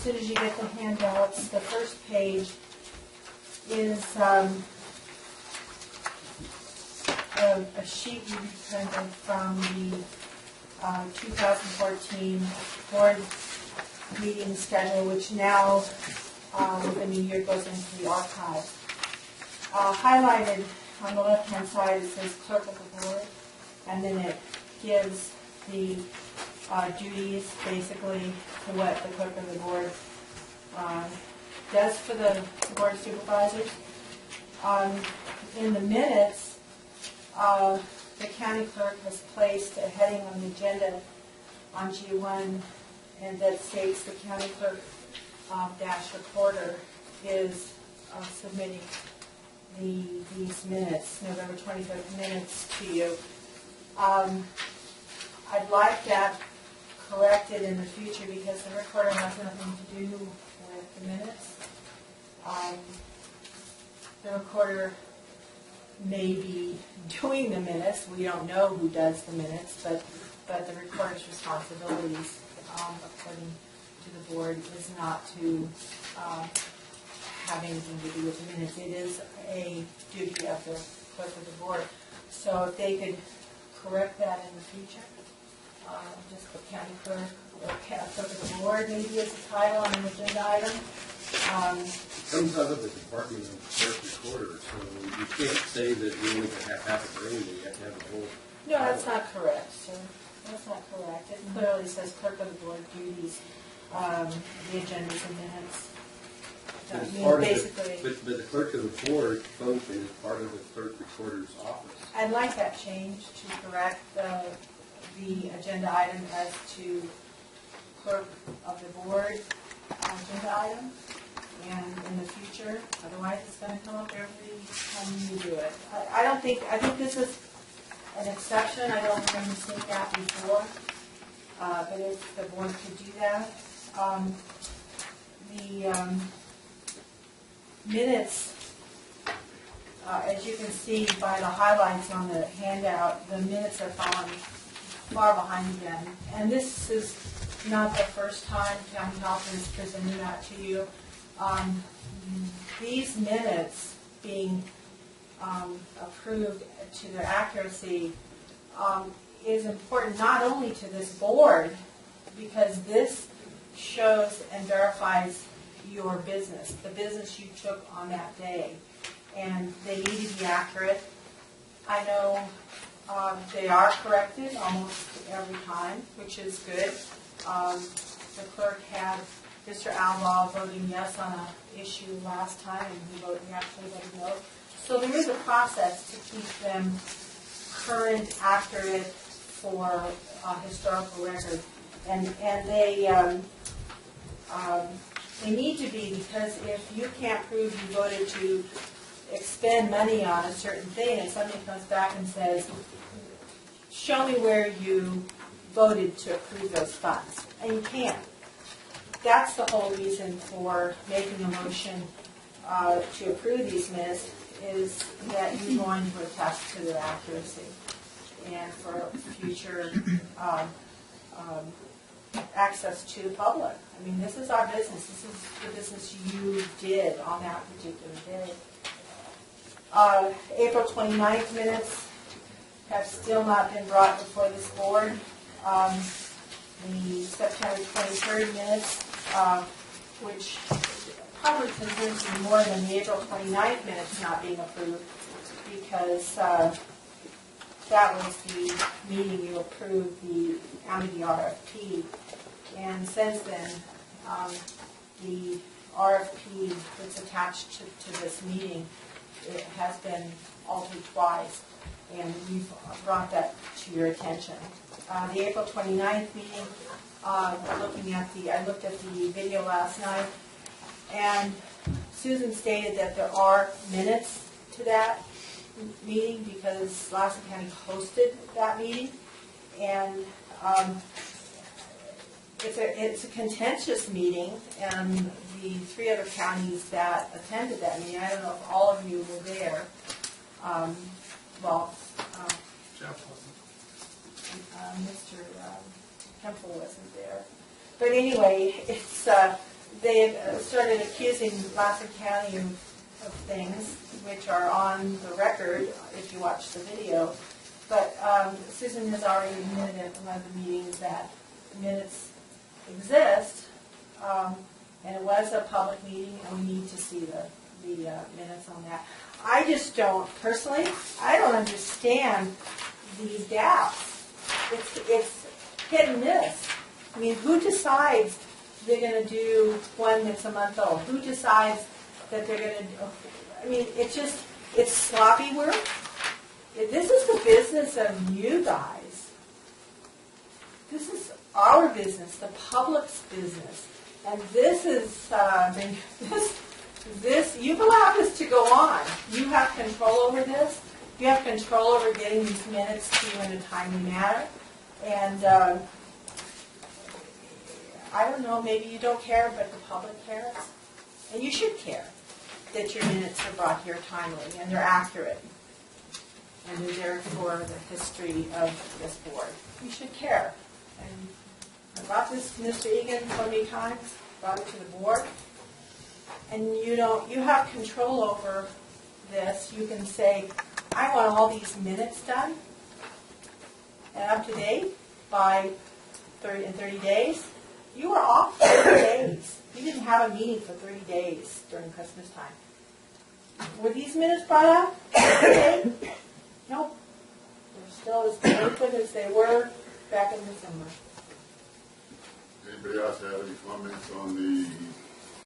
soon as you get the handouts, the first page is a sheet we printed from the 2014 board meeting schedule, which now, with the new year, goes into the archive. Highlighted on the left-hand side, it says clerk of the board, and then it gives the duties, basically, to what the clerk of the board does for the board of supervisors. In the minutes, the county clerk has placed a heading on the agenda on G1, and that states the county clerk dash reporter is submitting these minutes, November 25th minutes, to you. I'd like that corrected in the future because the recorder has nothing to do with the minutes. The recorder may be doing the minutes. We don't know who does the minutes, but the recorder's responsibilities, according to the board, is not to have anything to do with the minutes. It is a duty of the clerk of the board. So if they could correct that in the future, just put county clerk or clerk of the board maybe as a title on an agenda item. It comes out of the Department of Clerk Recorder, so you can't say that you only have half a brain, you have to have a whole. No, that's not correct, sir. That's not correct. It clearly says clerk of the board duties, the agendas and minutes. That means basically. But the clerk of the board function is part of the clerk recorder's office. I'd like that change to correct the agenda item as to clerk of the board agenda item, and in the future, otherwise it's going to come up every time you do it. I think this is an exception. I don't remember seeing that before, but if the board could do that. The minutes, as you can see by the highlights on the handout, the minutes are falling far behind again. And this is not the first time County Health is presenting that to you. These minutes being approved to their accuracy is important not only to this board, because this shows and verifies your business, the business you took on that day. And they need to be accurate. I know they are corrected almost every time, which is good. The clerk had Mr. Outlaw voting yes on an issue last time, and he actually voted no. So there is a process to keep them current, accurate for historical record, and they need to be, because if you can't prove you voted to expend money on a certain thing, and somebody comes back and says, show me where you voted to approve those funds, and you can't. That's the whole reason for making a motion to approve these minutes, is that you're going to attest to their accuracy and for future access to the public. I mean, this is our business. This is the business you did on that particular day. April 29th minutes have still not been brought before this board. The September 23rd minutes, which probably concerns me more than the April 29th minutes not being approved, because that was the meeting you approved the Amity RFP. And since then, the RFP that's attached to this meeting, it has been altered twice, and we've brought that to your attention. The April 29th meeting, I looked at the video last night, and Susan stated that there are minutes to that meeting because Loudoun County hosted that meeting, and it's a contentious meeting, and the three other counties that attended that meeting, I don't know if all of you were there. Jeff wasn't. Mr. Temple wasn't there. But anyway, it's they have started accusing Lassen County of things which are on the record if you watch the video. But Susan has already admitted at one of the meetings that the minutes exist, and it was a public meeting, and we need to see the minutes on that. I just don't, personally, I don't understand these gaps. It's hit and miss. I mean, who decides they're going to do one that's a month old? Who decides that they're going to do, I mean, it's sloppy work. This is the business of you guys. This is our business, the public's business. And this is, you've allowed this to go on. You have control over this. You have control over getting these minutes to you in a timely manner. And I don't know, maybe you don't care, but the public cares. And you should care that your minutes are brought here timely and they're accurate. And they're there for the history of this board. You should care. And I brought this to Mr. Egan so many times, brought it to the board. And you have control over this. You can say, I want all these minutes done and up to date by 30 days. You were off for 30 days. You didn't have a meeting for 30 days during Christmas time. Were these minutes brought up today? Nope. They're still as delinquent as they were back in December. Anybody else have any comments on the